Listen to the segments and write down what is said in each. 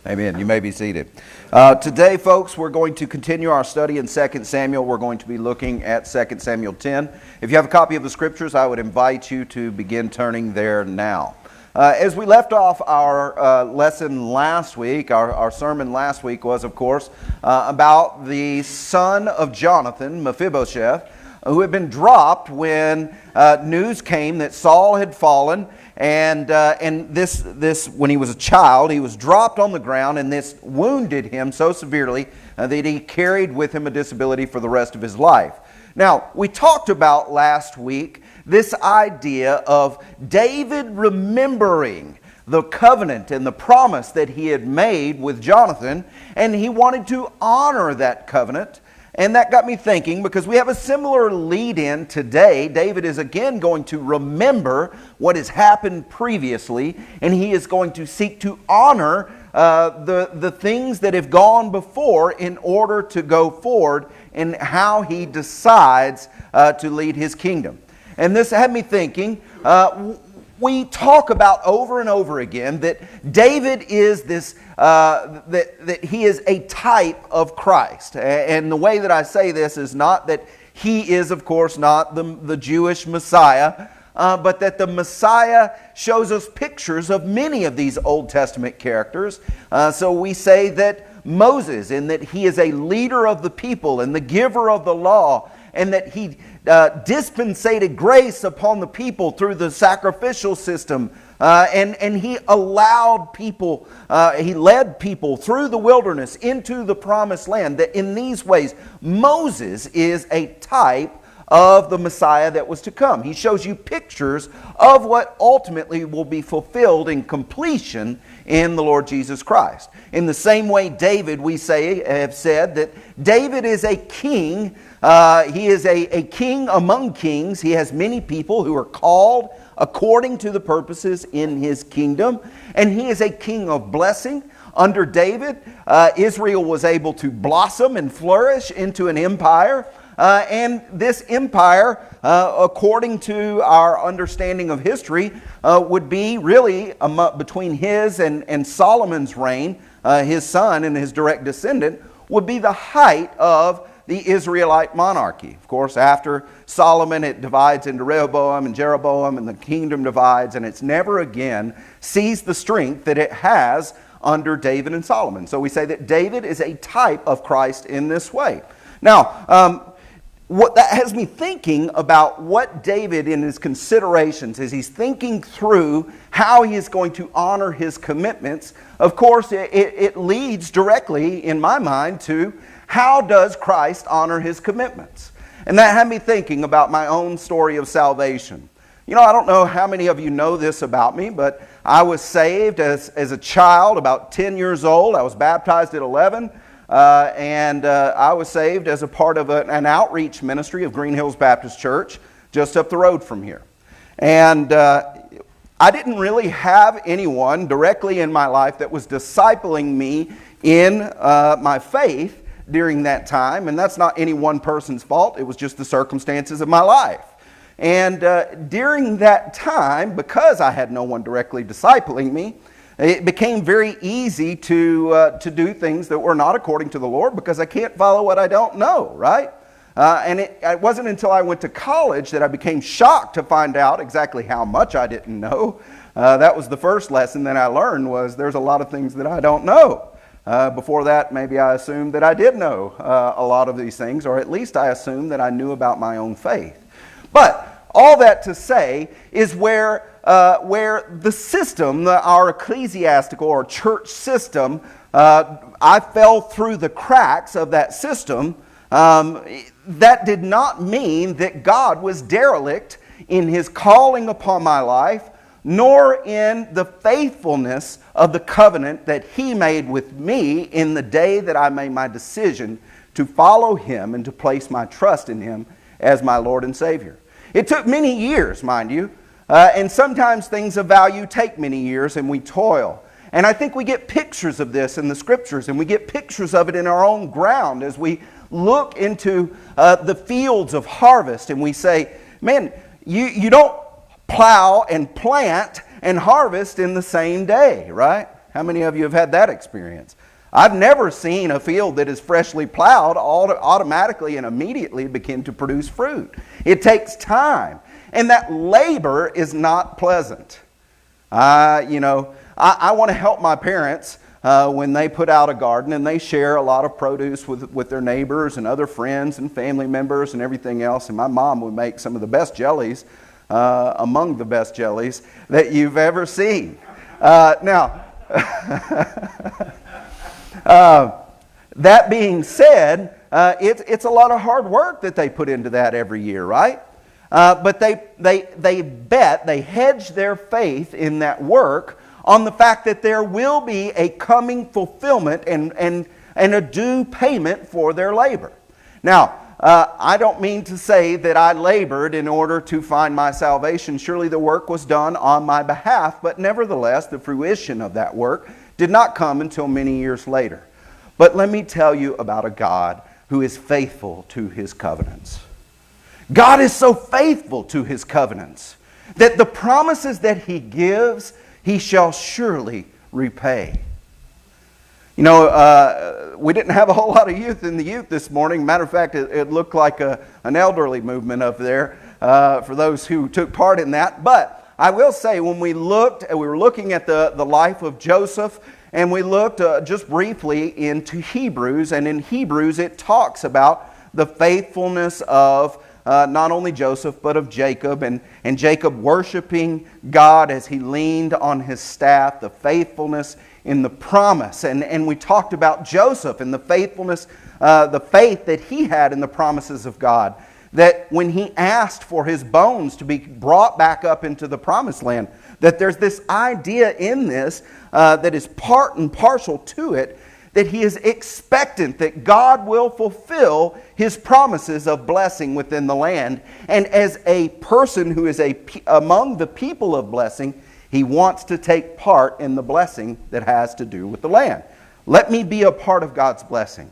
Amen. You may be seated. Today, folks, we're going to continue our study in 2 Samuel. We're going to be looking at 2 Samuel 10. If you have a copy of the Scriptures, I would invite you to begin turning there now. As we left off our lesson last week, our sermon last week was, of course, about the son of Jonathan, Mephibosheth, who had been dropped when news came that Saul had fallen. And this when he was a child, he was dropped on the ground, and this wounded him so severely that he carried with him a disability for the rest of his life. Now, we talked about last week this idea of David remembering the covenant and the promise that he had made with Jonathan, and he wanted to honor that covenant. And that got me thinking, because we have a similar lead-in today. David is again going to remember what has happened previously, and he is going to seek to honor the things that have gone before in order to go forward in how he decides to lead his kingdom. And this had me thinking, we talk about over and over again that David is this, that he is a type of Christ. And the way that I say this is not that he is, of course, not the Jewish Messiah, but that the Messiah shows us pictures of many of these Old Testament characters. So we say that Moses, in that he is a leader of the people and the giver of the law, and that he dispensated grace upon the people through the sacrificial system, and he allowed people, he led people through the wilderness into the promised land. That in these ways, Moses is a type of the Messiah that was to come. He shows you pictures of what ultimately will be fulfilled in completion in the Lord Jesus Christ. In the same way, David, we have said that David is a king. He is a king among kings. He has many people who are called according to the purposes in his kingdom. And he is a king of blessing. Under David, Israel was able to blossom and flourish into an empire. And this empire, according to our understanding of history, would be really between his and Solomon's reign, his son and his direct descendant, would be the height of the Israelite monarchy. Of course, after Solomon, it divides into Rehoboam and Jeroboam, and the kingdom divides, and it's never again sees the strength that it has under David and Solomon. So we say that David is a type of Christ in this way. Now, what that has me thinking about what David, in his considerations, as he's thinking through how he is going to honor his commitments, of course, it leads directly, in my mind, to how does Christ honor his commitments? And that had me thinking about my own story of salvation. You know, I don't know how many of you know this about me, but I was saved as a child, about 10 years old. I was baptized at 11. And I was saved as a part of an outreach ministry of Green Hills Baptist Church, just up the road from here. And I didn't really have anyone directly in my life that was discipling me in my faith during that time. And that's not any one person's fault. It was just the circumstances of my life. And during that time, because I had no one directly discipling me, it became very easy to do things that were not according to the Lord, because I can't follow what I don't know, right? And it wasn't until I went to college that I became shocked to find out exactly how much I didn't know. That was the first lesson that I learned, was there's a lot of things that I don't know. Before that, maybe I assumed that I did know a lot of these things, or at least I assumed that I knew about my own faith. But all that to say is where the system, our ecclesiastical or church system, I fell through the cracks of that system. That did not mean that God was derelict in his calling upon my life, nor in the faithfulness of the covenant that he made with me in the day that I made my decision to follow him and to place my trust in him as my Lord and Savior. It took many years, mind you, and sometimes things of value take many years, and we toil. And I think we get pictures of this in the Scriptures, and we get pictures of it in our own ground as we look into the fields of harvest, and we say, man, you don't plow and plant and harvest in the same day, right? How many of you have had that experience? I've never seen a field that is freshly plowed automatically and immediately begin to produce fruit. It takes time, and that labor is not pleasant. I want to help my parents when they put out a garden and they share a lot of produce with their neighbors and other friends and family members and everything else. And my mom would make some of the best jellies, among the best jellies that you've ever seen. That being said, it's a lot of hard work that they put into that every year, right? But they hedge their faith in that work on the fact that there will be a coming fulfillment and a due payment for their labor. Now, I don't mean to say that I labored in order to find my salvation. Surely the work was done on my behalf, but nevertheless, the fruition of that work did not come until many years later. But let me tell you about a God who is faithful to His covenants. God is so faithful to His covenants that the promises that He gives, He shall surely repay. We didn't have a whole lot of youth in the youth this morning. Matter of fact, it looked like an elderly movement up there for those who took part in that. But I will say, when we were looking at the life of Joseph, and we looked just briefly into Hebrews, and in Hebrews it talks about the faithfulness of not only Joseph, but of Jacob, and Jacob worshiping God as he leaned on his staff, the faithfulness in the promise. And we talked about Joseph and the faithfulness, the faith that he had in the promises of God. That when he asked for his bones to be brought back up into the promised land, that there's this idea in this that is part and parcel to it, that he is expectant that God will fulfill His promises of blessing within the land. And as a person who is among the people of blessing, he wants to take part in the blessing that has to do with the land. Let me be a part of God's blessing.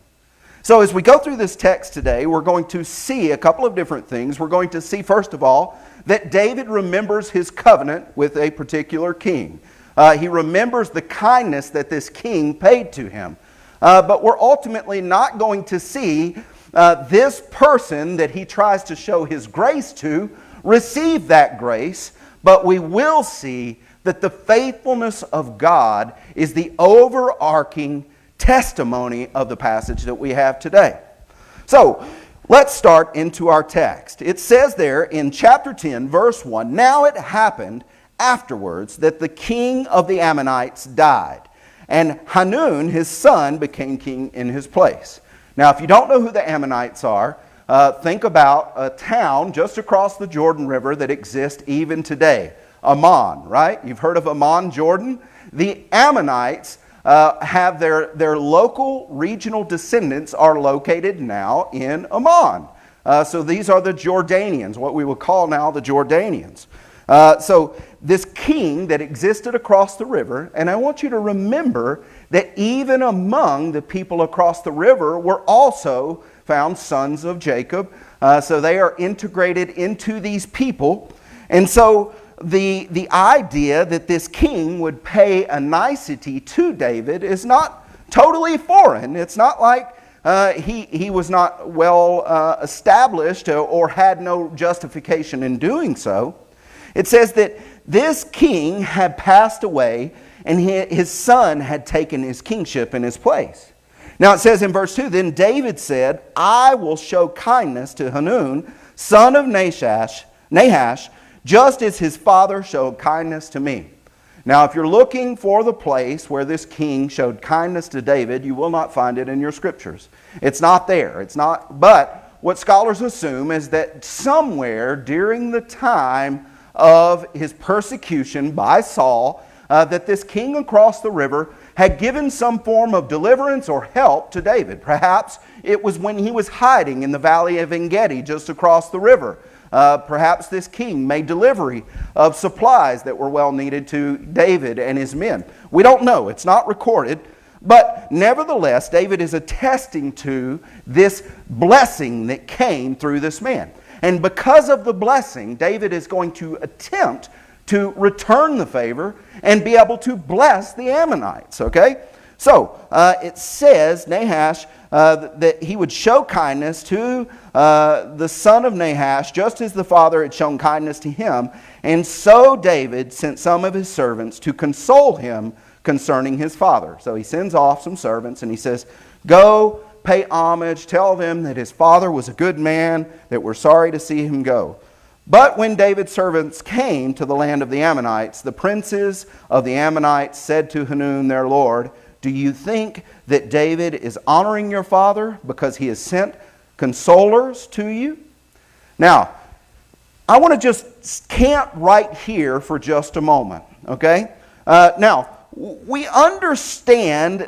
So as we go through this text today, we're going to see a couple of different things. We're going to see, first of all, that David remembers his covenant with a particular king. He remembers the kindness that this king paid to him. But we're ultimately not going to see this person that he tries to show his grace to receive that grace, but we will see that the faithfulness of God is the overarching testimony of the passage that we have today. So, let's start into our text. It says there in chapter 10, verse 1, "Now it happened afterwards that the king of the Ammonites died, and Hanun, his son, became king in his place." Now, if you don't know who the Ammonites are, think about a town just across the Jordan River that exists even today. Ammon, right? You've heard of Ammon, Jordan? The Ammonites have their local regional descendants are located now in Ammon. So these are the Jordanians, what we would call now the Jordanians. So this king that existed across the river, and I want you to remember that even among the people across the river were also found sons of Jacob. So they are integrated into these people. And so the idea that this king would pay a nicety to David is not totally foreign. It's not like he was not well established or had no justification in doing so. It says that this king had passed away and his son had taken his kingship in his place. Now it says in verse 2, "Then David said, I will show kindness to Hanun, son of Nahash, just as his father showed kindness to me." Now if you're looking for the place where this king showed kindness to David, you will not find it in your scriptures. It's not there. But what scholars assume is that somewhere during the time of his persecution by Saul, that this king across the river had given some form of deliverance or help to David. Perhaps it was when he was hiding in the valley of En-Gedi just across the river. Perhaps this king made delivery of supplies that were well needed to David and his men. We don't know. It's not recorded. But nevertheless, David is attesting to this blessing that came through this man. And because of the blessing, David is going to attempt to return the favor and be able to bless the Ammonites, okay? So, it says, Nahash, that he would show kindness to the son of Nahash, just as the father had shown kindness to him. And so David sent some of his servants to console him concerning his father. So he sends off some servants and he says, go pay homage, tell them that his father was a good man, that we're sorry to see him go. But when David's servants came to the land of the Ammonites, the princes of the Ammonites said to Hanun their lord, do you think that David is honoring your father because he has sent consolers to you? Now, I want to just camp right here for just a moment, okay? Now, we understand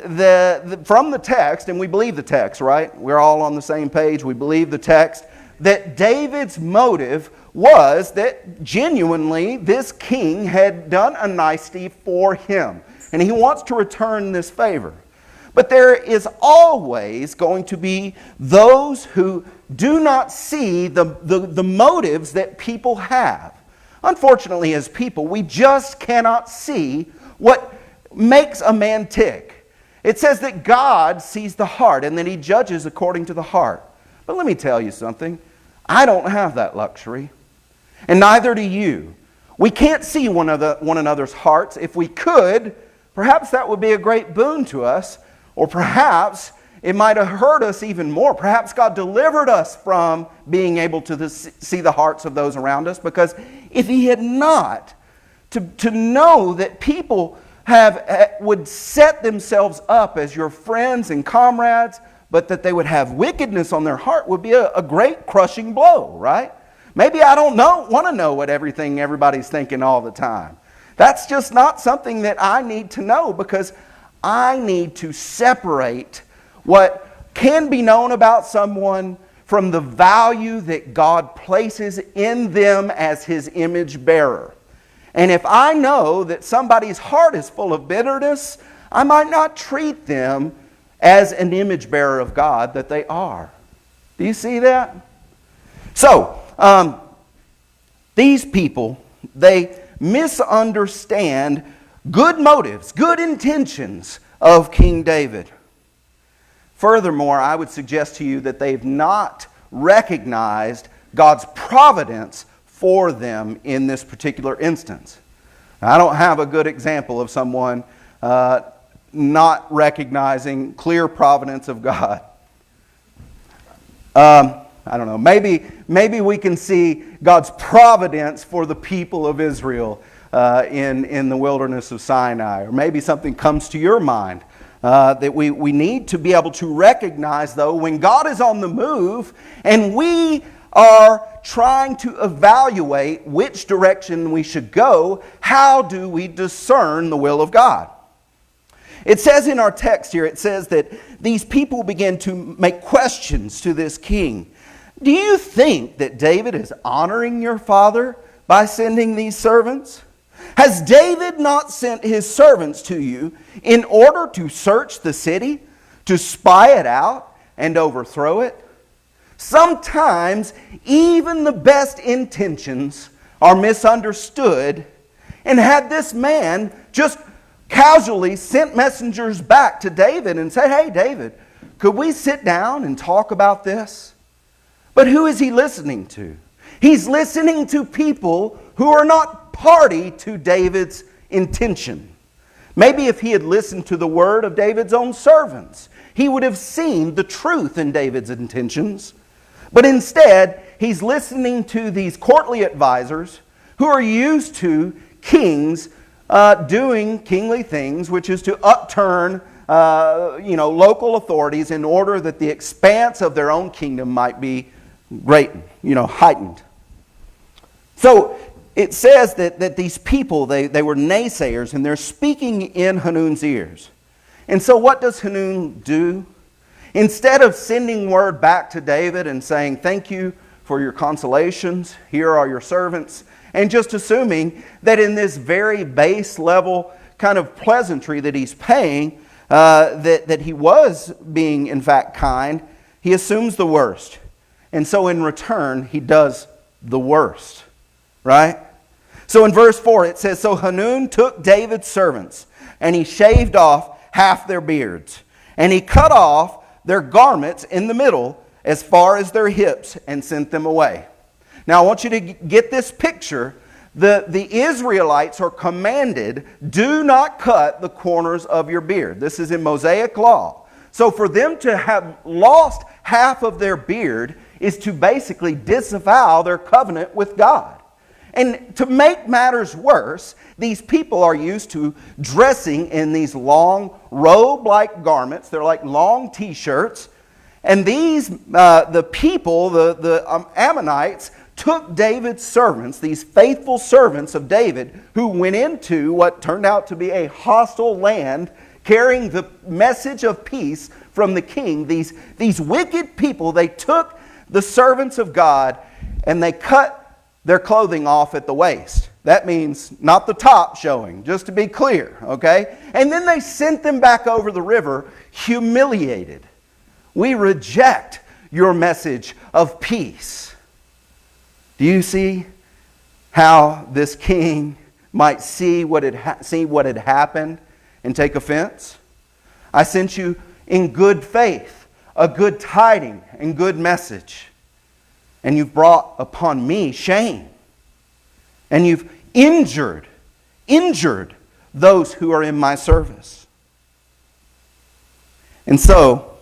from the text, and we believe the text, right? We're all on the same page. We believe the text, that David's motive was that genuinely this king had done a nicety for him, and he wants to return this favor. But there is always going to be those who do not see the motives that people have. Unfortunately, as people, we just cannot see what makes a man tick. It says that God sees the heart and that He judges according to the heart. But let me tell you something. I don't have that luxury. And neither do you. We can't see one another's hearts. If we could, perhaps that would be a great boon to us. Or perhaps it might have hurt us even more. Perhaps God delivered us from being able to see the hearts of those around us. Because if He had not, to know that people would set themselves up as your friends and comrades, but that they would have wickedness on their heart would be a great crushing blow, right? Maybe I don't want to know what everybody's thinking all the time. That's just not something that I need to know, because I need to separate what can be known about someone from the value that God places in them as His image bearer. And if I know that somebody's heart is full of bitterness, I might not treat them as an image bearer of God that they are. Do you see that? So, these people, they misunderstand good motives, good intentions of King David. Furthermore, I would suggest to you that they've not recognized God's providence for them in this particular instance. I don't have a good example of someone not recognizing clear providence of God. I don't know. Maybe we can see God's providence for the people of Israel in the wilderness of Sinai. Or maybe something comes to your mind that we need to be able to recognize, though, when God is on the move and we are trying to evaluate which direction we should go, how do we discern the will of God? It says in our text here, it says that these people begin to make questions to this king. Do you think that David is honoring your father by sending these servants? Has David not sent his servants to you in order to search the city, to spy it out and overthrow it? Sometimes even the best intentions are misunderstood, and had this man just casually sent messengers back to David and said, hey, David, could we sit down and talk about this? But who is he listening to? He's listening to people who are not party to David's intention. Maybe if he had listened to the word of David's own servants, he would have seen the truth in David's intentions. But instead, he's listening to these courtly advisors who are used to kings doing kingly things, which is to upturn local authorities in order that the expanse of their own kingdom might be heightened. So it says that these people, they were naysayers, and they're speaking in Hanun's ears. And so what does Hanun do? Instead of sending word back to David and saying, thank you for your consolations, here are your servants, and just assuming that in this very base level kind of pleasantry that he's paying, that he was being in fact kind, he assumes the worst. And so in return, he does the worst, right? So in verse 4 it says, So Hanun took David's servants, and he shaved off half their beards, and he cut off their garments in the middle as far as their hips, and sent them away. Now I want you to get this picture. The Israelites are commanded, do not cut the corners of your beard. This is in Mosaic law. So for them to have lost half of their beard is to basically disavow their covenant with God. And to make matters worse, these people are used to dressing in these long robe-like garments. They're like long t-shirts. And these, the people, the Ammonites, took David's servants, these faithful servants of David, who went into what turned out to be a hostile land, carrying the message of peace from the king. These wicked people, they took the servants of God and they cut their clothing off at the waist. That means not the top showing, just to be clear, okay? And then they sent them back over the river humiliated. We reject your message of peace. Do you see how this king might see what had happened and take offense? I sent you in good faith, a good tiding and good message. And you've brought upon me shame. And you've injured those who are in my service. And so,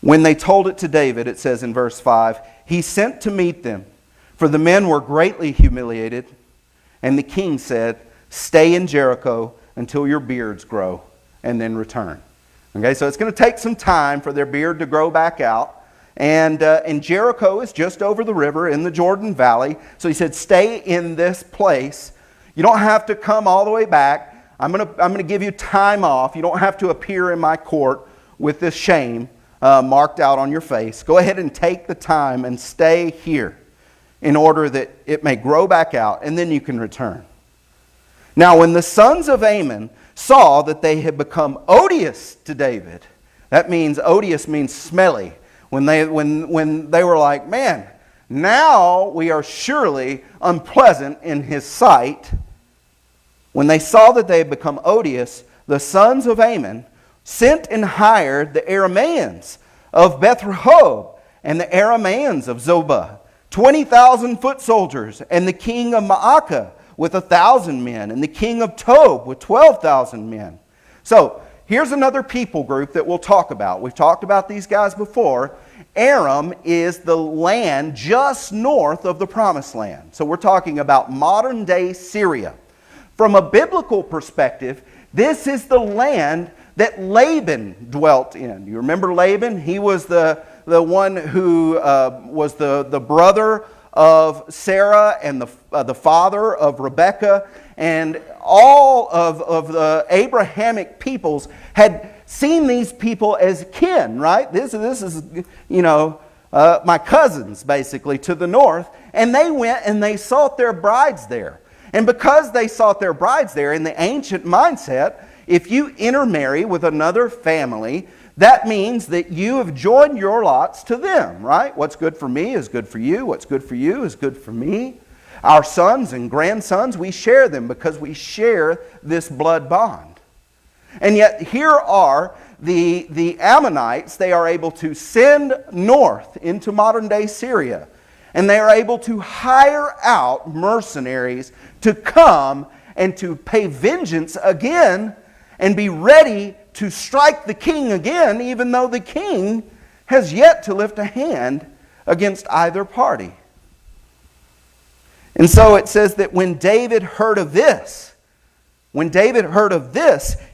when they told it to David, it says in verse 5, he sent to meet them, for the men were greatly humiliated. And the king said, stay in Jericho until your beards grow, and then return. Okay, so it's going to take some time for their beard to grow back out. And Jericho is just over the river in the Jordan Valley. So he said, stay in this place. You don't have to come all the way back. I'm going to give you time off. You don't have to appear in my court with this shame marked out on your face. Go ahead and take the time and stay here in order that it may grow back out, and then you can return. Now, when the sons of Ammon saw that they had become odious to David, that means odious means smelly. When they were like, man, now we are surely unpleasant in his sight. When they saw that they had become odious, the sons of Ammon sent and hired the Arameans of Beth-rehob and the Arameans of Zobah, 20,000 foot soldiers, and the king of Maacah with 1,000 men, and the king of Tob with 12,000 men. So, here's another people group that we'll talk about. We've talked about these guys before. Aram is the land just north of the Promised Land. So we're talking about modern day Syria. From a biblical perspective, this is the land that Laban dwelt in. You remember Laban? He was the one who was the brother of Sarah and the father of Rebekah. And all of the Abrahamic peoples had seen these people as kin, right? This is, my cousins, basically, to the north. And they went and they sought their brides there. And because they sought their brides there, in the ancient mindset, if you intermarry with another family, that means that you have joined your lots to them, right? What's good for me is good for you. What's good for you is good for me. Our sons and grandsons, we share them because we share this blood bond. And yet here are the Ammonites. They are able to send north into modern day Syria. And they are able to hire out mercenaries to come and to pay vengeance again and be ready to strike the king again, even though the king has yet to lift a hand against either party. And so it says that when David heard of this,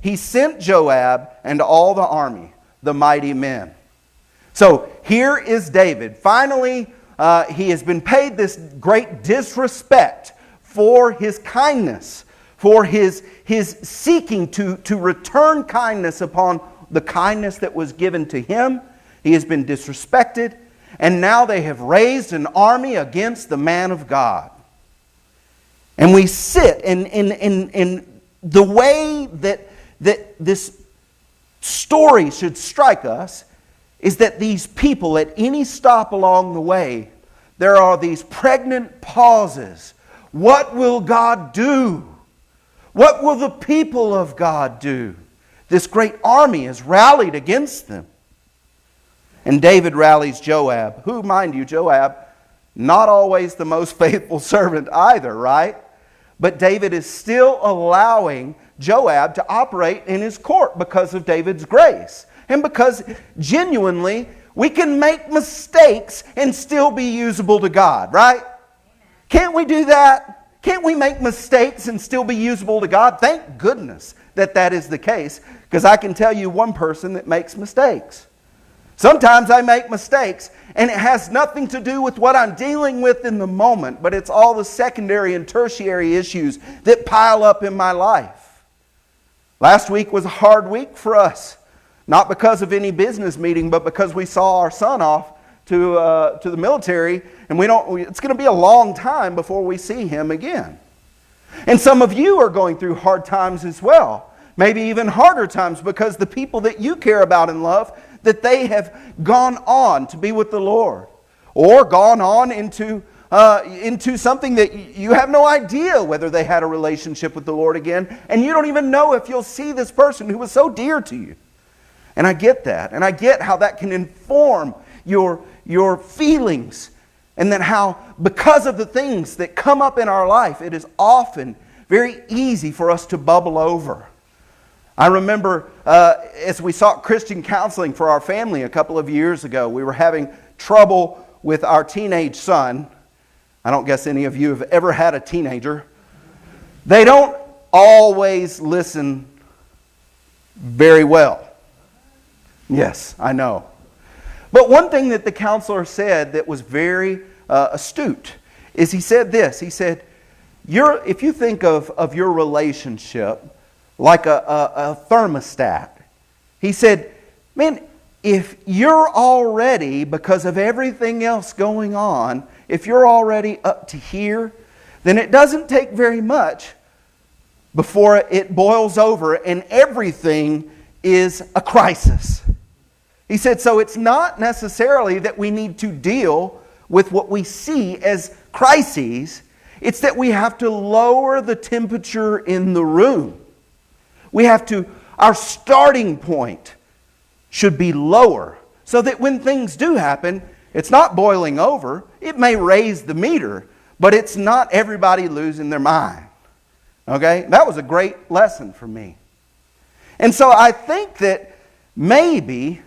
he sent Joab and all the army, the mighty men. So here is David. Finally, he has been paid this great disrespect for his kindness, for his seeking to return kindness upon the kindness that was given to him. He has been disrespected, and now they have raised an army against the man of God. And we sit in the way that this story should strike us is that these people, at any stop along the way, there are these pregnant pauses What will God do? What will the people of God do? This great army has rallied against them. And David rallies Joab, who, mind you, Joab, not always the most faithful servant either, right? But David is still allowing Joab to operate in his court because of David's grace. And because genuinely we can make mistakes and still be usable to God, right? Can't we do that? Can't we make mistakes and still be usable to God? Thank goodness that that is the case, because I can tell you one person that makes mistakes. Sometimes I make mistakes, and it has nothing to do with what I'm dealing with in the moment, but it's all the secondary and tertiary issues that pile up in my life. Last week was a hard week for us, not because of any business meeting, but because we saw our son off to the military, and it's going to be a long time before we see him again. And some of you are going through hard times as well, maybe even harder times, because the people that you care about and love, that they have gone on to be with the Lord, or gone on into something that you have no idea whether they had a relationship with the Lord again, and you don't even know if you'll see this person who was so dear to you. And I get that, and I get how that can inform your feelings, and then how, because of the things that come up in our life, it is often very easy for us to bubble over. I remember as we sought Christian counseling for our family a couple of years ago, we were having trouble with our teenage son. I don't guess any of you have ever had a teenager. They don't always listen very well. Yes, I know. But one thing that the counselor said that was very astute is he said this. He said, if you think of your relationship like a thermostat, he said, man, if you're already, because of everything else going on, if you're already up to here, then it doesn't take very much before it boils over and everything is a crisis. He said, so it's not necessarily that we need to deal with what we see as crises. It's that we have to lower the temperature in the room. Our starting point should be lower, so that when things do happen, it's not boiling over. It may raise the meter, but it's not everybody losing their mind. Okay? That was a great lesson for me. And so I think that maybe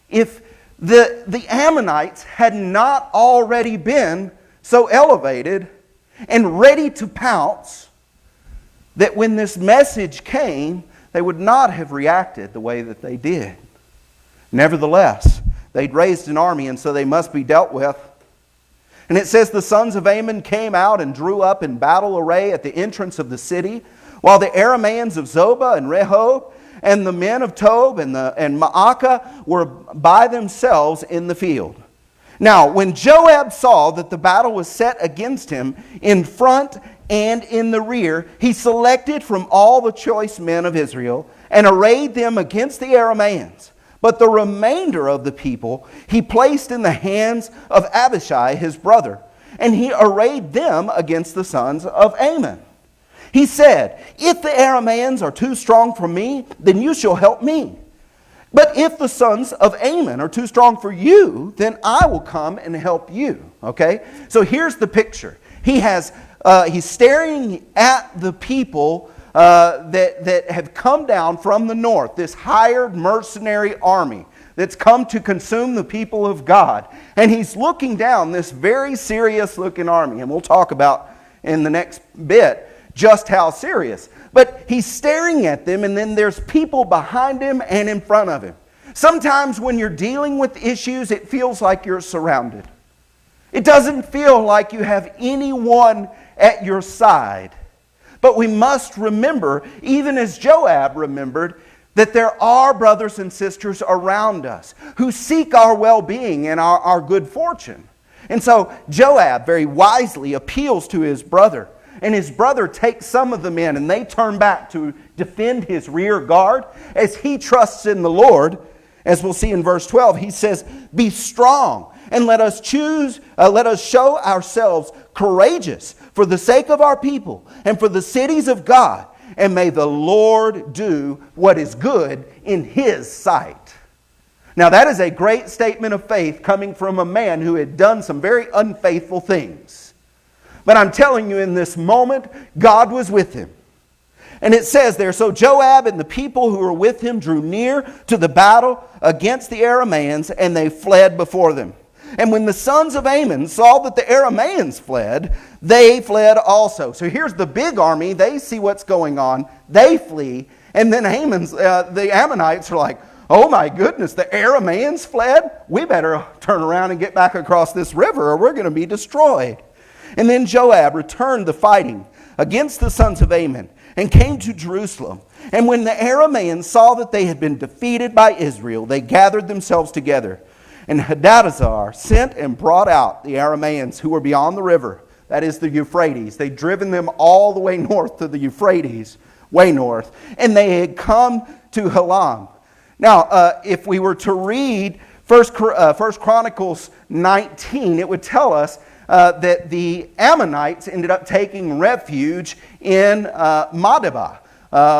if the Ammonites had not already been so elevated and ready to pounce, that when this message came, they would not have reacted the way that they did. Nevertheless, they'd raised an army, and so they must be dealt with. And it says the sons of Ammon came out and drew up in battle array at the entrance of the city, while the Arameans of Zobah and Rehob and the men of Tob and Maacah were by themselves in the field. Now, when Joab saw that the battle was set against him in front and in the rear, he selected from all the choice men of Israel and arrayed them against the Arameans. But the remainder of the people he placed in the hands of Abishai his brother, and he arrayed them against the sons of Ammon. He said, if the Arameans are too strong for me, then you shall help me. But if the sons of Ammon are too strong for you, then I will come and help you. Okay? So here's the picture. He's staring at the people that have come down from the north, this hired mercenary army that's come to consume the people of God. And he's looking down this very serious looking army. And we'll talk about in the next bit just how serious. But he's staring at them, and then there's people behind him and in front of him. Sometimes when you're dealing with issues, it feels like you're surrounded. It doesn't feel like you have anyone at your side. But we must remember, even as Joab remembered, that there are brothers and sisters around us who seek our well-being and our good fortune. And so Joab very wisely appeals to his brother. And his brother takes some of the men, and they turn back to defend his rear guard as he trusts in the Lord. As we'll see in verse 12, he says, be strong and let us show ourselves courageous for the sake of our people and for the cities of God. And may the Lord do what is good in His sight. Now that is a great statement of faith coming from a man who had done some very unfaithful things. But I'm telling you, in this moment, God was with him. And it says there, so Joab and the people who were with him drew near to the battle against the Arameans, and they fled before them. And when the sons of Ammon saw that the Arameans fled, they fled also. So here's the big army. They see what's going on. They flee. And then the Ammonites are like, oh my goodness, the Arameans fled? We better turn around and get back across this river or we're going to be destroyed. And then Joab returned the fighting against the sons of Ammon and came to Jerusalem. And when the Arameans saw that they had been defeated by Israel, they gathered themselves together. And Hadadezer sent and brought out the Arameans who were beyond the river, that is the Euphrates. They'd driven them all the way north to the Euphrates, way north. And they had come to Halam. Now, if we were to read 1 Chronicles 19, it would tell us that the Ammonites ended up taking refuge in Madaba.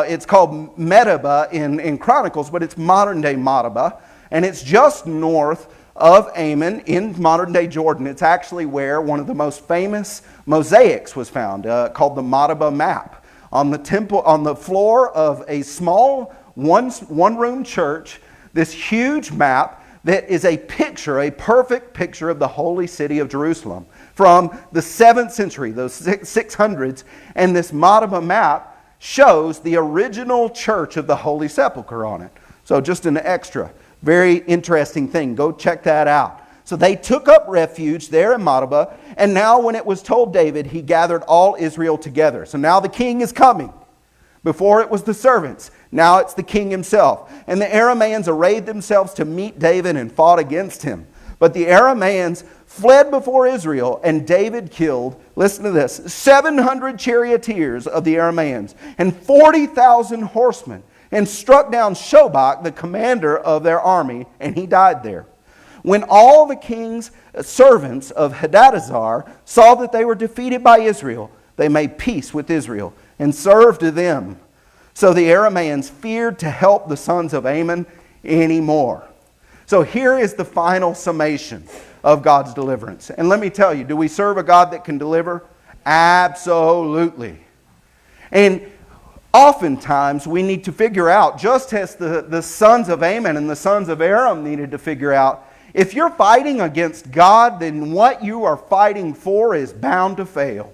It's called Medeba in Chronicles, but it's modern-day Madaba. And it's just north of Ammon in modern-day Jordan. It's actually where one of the most famous mosaics was found, called the Madaba map. On the floor of a small one-room church, this huge map that is a perfect picture of the holy city of Jerusalem from the 7th century, those 600s. And this Madaba map shows the original church of the Holy Sepulchre on it. So just an extra. Very interesting thing. Go check that out. So they took up refuge there in Madaba, and now when it was told David, he gathered all Israel together. So now the king is coming. Before it was the servants. Now it's the king himself. And the Arameans arrayed themselves to meet David and fought against him. But the Arameans fled before Israel, and David killed, listen to this, 700 charioteers of the Arameans and 40,000 horsemen, and struck down Shobach, the commander of their army, and he died there. When all the king's servants of Hadadezer saw that they were defeated by Israel, they made peace with Israel and served to them. So the Arameans feared to help the sons of Ammon anymore. So here is the final summation of God's deliverance. And let me tell you, do we serve a God that can deliver? Absolutely. And oftentimes we need to figure out, just as the sons of Ammon and the sons of Aram needed to figure out, if you're fighting against God, then what you are fighting for is bound to fail.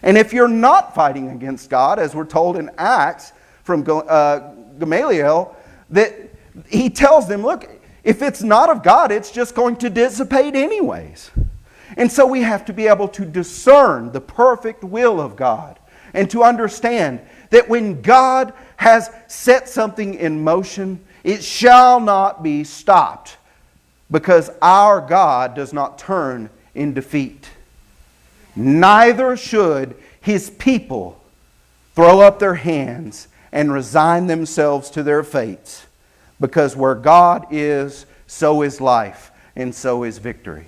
And if you're not fighting against God, as we're told in Acts from Gamaliel, that he tells them, look, if it's not of God, it's just going to dissipate anyways. And so we have to be able to discern the perfect will of God and to understand that when God has set something in motion, it shall not be stopped, because our God does not turn in defeat. Neither should His people throw up their hands and resign themselves to their fates, because where God is, so is life, and so is victory.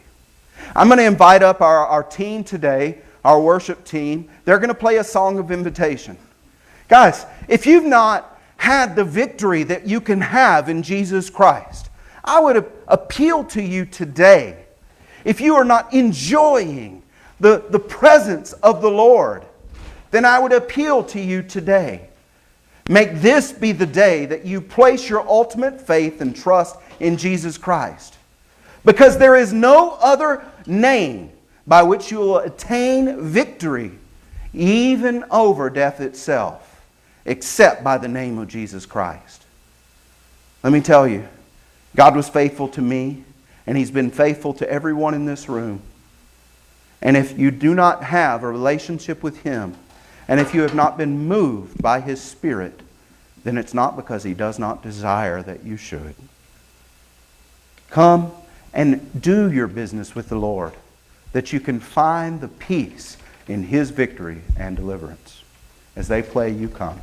I'm going to invite up our team today, our worship team. They're going to play a song of invitation. Guys, if you've not had the victory that you can have in Jesus Christ, I would appeal to you today. If you are not enjoying the presence of the Lord, then I would appeal to you today. Make this be the day that you place your ultimate faith and trust in Jesus Christ. Because there is no other name by which you will attain victory, even over death itself, except by the name of Jesus Christ. Let me tell you, God was faithful to me, and He's been faithful to everyone in this room. And if you do not have a relationship with Him, and if you have not been moved by His Spirit, then it's not because He does not desire that you should. Come and do your business with the Lord, that you can find the peace in His victory and deliverance. As they play, you come.